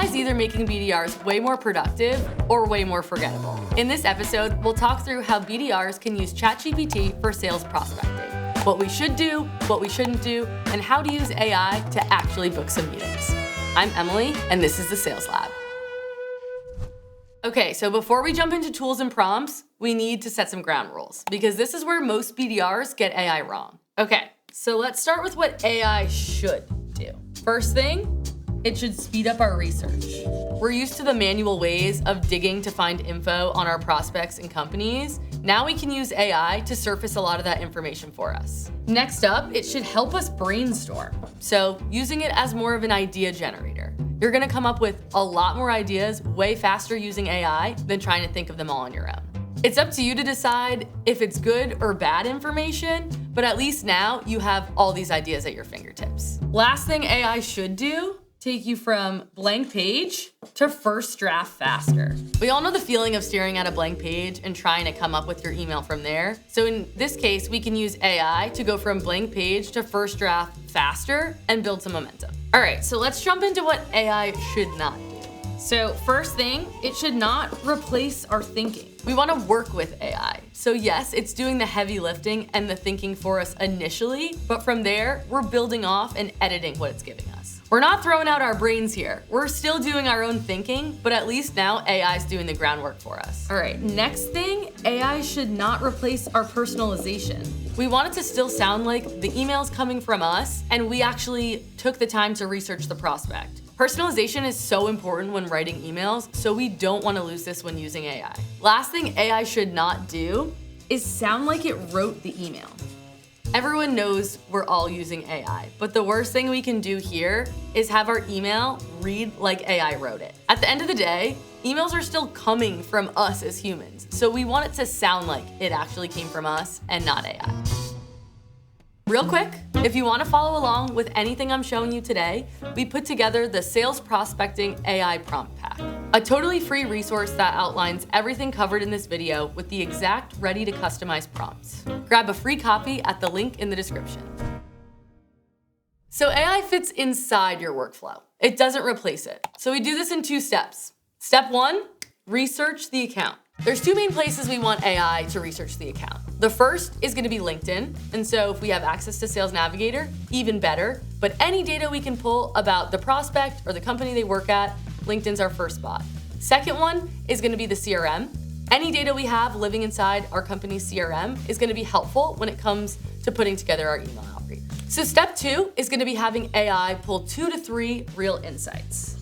AI is either making BDRs way more productive or way more forgettable. In this episode, we'll talk through how BDRs can use ChatGPT for sales prospecting, what we should do, what we shouldn't do, and how to use AI to actually book some meetings. I'm Emily, and this is the Sales Lab. Okay, so before we jump into tools and prompts, we need to set some ground rules because this is where most BDRs get AI wrong. Okay, so let's start with what AI should do. First thing, it should speed up our research. We're used to the manual ways of digging to find info on our prospects and companies. Now we can use AI to surface a lot of that information for us. Next up, it should help us brainstorm. So using it as more of an idea generator. You're gonna come up with a lot more ideas way faster using AI than trying to think of them all on your own. It's up to you to decide if it's good or bad information, but at least now you have all these ideas at your fingertips. Last thing AI should do, take you from blank page to first draft faster. We all know the feeling of staring at a blank page and trying to come up with your email from there. So in this case, we can use AI to go from blank page to first draft faster and build some momentum. All right, so let's jump into what AI should not do. So first thing, it should not replace our thinking. We want to work with AI. So yes, it's doing the heavy lifting and the thinking for us initially, but from there, we're building off and editing what it's giving us. We're not throwing out our brains here. We're still doing our own thinking, but at least now AI is doing the groundwork for us. All right, next thing, AI should not replace our personalization. We want it to still sound like the email's coming from us and we actually took the time to research the prospect. Personalization is so important when writing emails, so we don't want to lose this when using AI. Last thing AI should not do is sound like it wrote the email. Everyone knows we're all using AI, but the worst thing we can do here is have our email read like AI wrote it. At the end of the day, emails are still coming from us as humans, so we want it to sound like it actually came from us and not AI. Real quick, if you want to follow along with anything I'm showing you today, we put together the Sales Prospecting AI Prompt Pack, a totally free resource that outlines everything covered in this video with the exact ready to customize prompts. Grab a free copy at the link in the description. So AI fits inside your workflow. It doesn't replace it. So we do this in 2 steps. Step 1, research the account. There's 2 main places we want AI to research the account. The first is gonna be LinkedIn, and so if we have access to Sales Navigator, even better, but any data we can pull about the prospect or the company they work at, LinkedIn's our first spot. Second one is gonna be the CRM. Any data we have living inside our company's CRM is gonna be helpful when it comes to putting together our email outreach. So step 2 is gonna be having AI pull 2 to 3 real insights.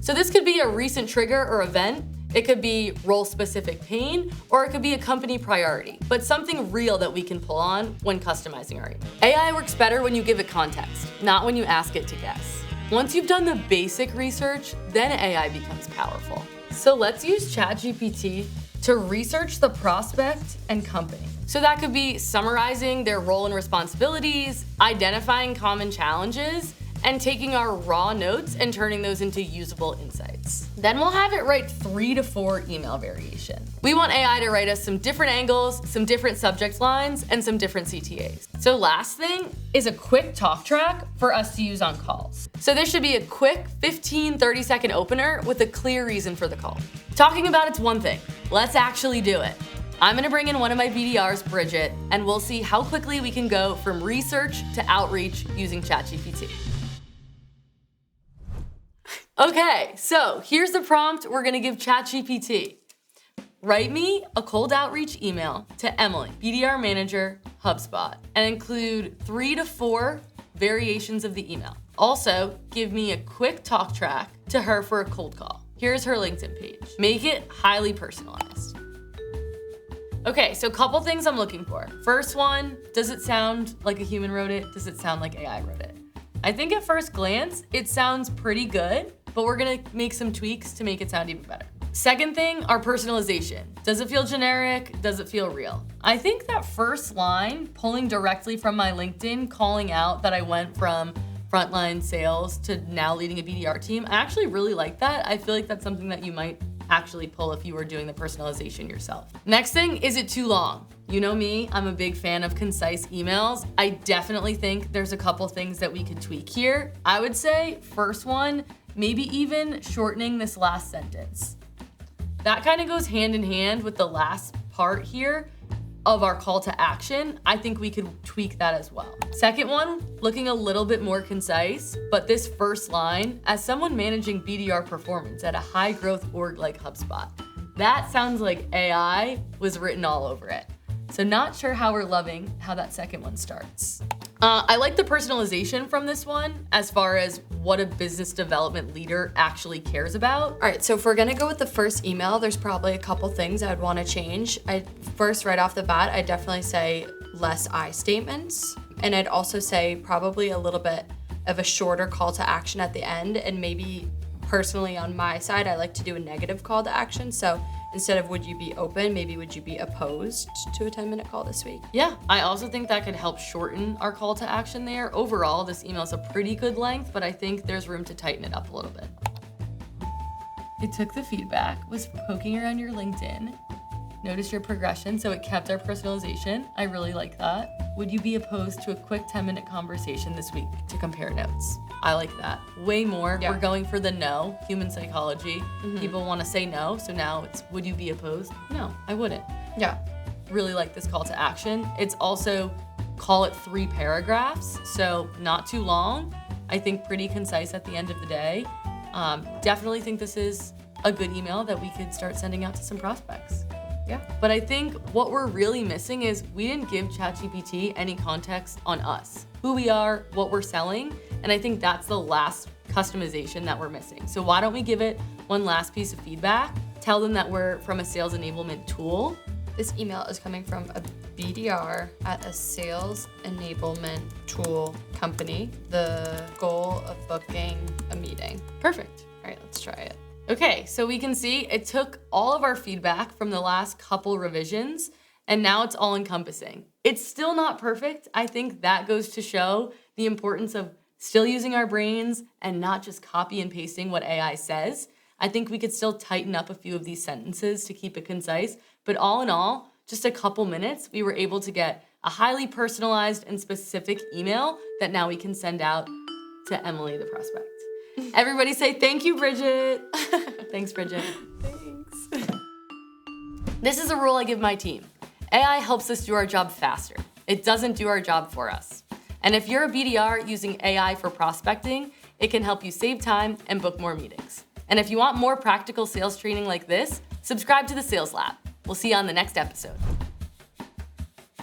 So this could be a recent trigger or event. It could be role-specific pain, or it could be a company priority, but something real that we can pull on when customizing our email. AI works better when you give it context, not when you ask it to guess. Once you've done the basic research, then AI becomes powerful. So let's use ChatGPT to research the prospect and company. So that could be summarizing their role and responsibilities, identifying common challenges, and taking our raw notes and turning those into usable insights. Then we'll have it write 3 to 4 email variations. We want AI to write us some different angles, some different subject lines, and some different CTAs. So last thing is a quick talk track for us to use on calls. So this should be a quick 15-30 second opener with a clear reason for the call. Talking about it's one thing, let's actually do it. I'm gonna bring in one of my BDRs, Bridget, and we'll see how quickly we can go from research to outreach using ChatGPT. Okay, so here's the prompt we're gonna give ChatGPT. Write me a cold outreach email to Emily, BDR Manager, HubSpot, and include 3 to 4 variations of the email. Also, give me a quick talk track to her for a cold call. Here's her LinkedIn page. Make it highly personalized. Okay, so a couple things I'm looking for. First one, does it sound like a human wrote it? Does it sound like AI wrote it? I think at first glance, it sounds pretty good, but we're gonna make some tweaks to make it sound even better. Second thing, our personalization. Does it feel generic? Does it feel real? I think that first line, pulling directly from my LinkedIn, calling out that I went from frontline sales to now leading a BDR team, I actually really like that. I feel like that's something that you might actually pull if you were doing the personalization yourself. Next thing, is it too long? You know me, I'm a big fan of concise emails. I definitely think there's a couple things that we could tweak here. I would say first one, maybe even shortening this last sentence. That kind of goes hand in hand with the last part here of our call to action. I think we could tweak that as well. Second one, looking a little bit more concise, but this first line, as someone managing BDR performance at a high growth org like HubSpot. That sounds like AI was written all over it. So not sure how we're loving how that second one starts. I like the personalization from this one as far as what a business development leader actually cares about. All right, so if we're gonna go with the first email, there's probably a couple things I'd wanna change. First, right off the bat, I'd definitely say less I statements. And I'd also say probably a little bit of a shorter call to action at the end. And maybe personally on my side, I like to do a negative call to action. So instead of would you be open, maybe would you be opposed to a 10-minute call this week? Yeah, I also think that could help shorten our call to action there. Overall, this email is a pretty good length, but I think there's room to tighten it up a little bit. It took the feedback, was poking around your LinkedIn, noticed your progression, so it kept our personalization. I really like that. Would you be opposed to a quick 10-minute conversation this week to compare notes? I like that. Way more. Yeah. We're going for the no, human psychology. People want to say no, so now it's, would you be opposed? No, I wouldn't. Yeah. Really like this call to action. It's also, call it 3 paragraphs, so not too long. I think pretty concise at the end of the day. Definitely think this is a good email that we could start sending out to some prospects. Yeah. But I think what we're really missing is we didn't give ChatGPT any context on us, who we are, what we're selling, and I think that's the last customization that we're missing. So why don't we give it one last piece of feedback, tell them that we're from a sales enablement tool. This email is coming from a BDR at a sales enablement tool company. The goal of booking a meeting. Perfect. All right, let's try it. Okay, so we can see it took all of our feedback from the last couple revisions, and now it's all encompassing. It's still not perfect. I think that goes to show the importance of still using our brains and not just copy and pasting what AI says. I think we could still tighten up a few of these sentences to keep it concise, but all in all, just a couple minutes, we were able to get a highly personalized and specific email that now we can send out to Emily, the prospect. Everybody say thank you, Bridget. Thanks, Bridget. Thanks. This is a rule I give my team. AI helps us do our job faster. It doesn't do our job for us. And if you're a BDR using AI for prospecting, it can help you save time and book more meetings. And if you want more practical sales training like this, subscribe to the Sales Lab. We'll see you on the next episode.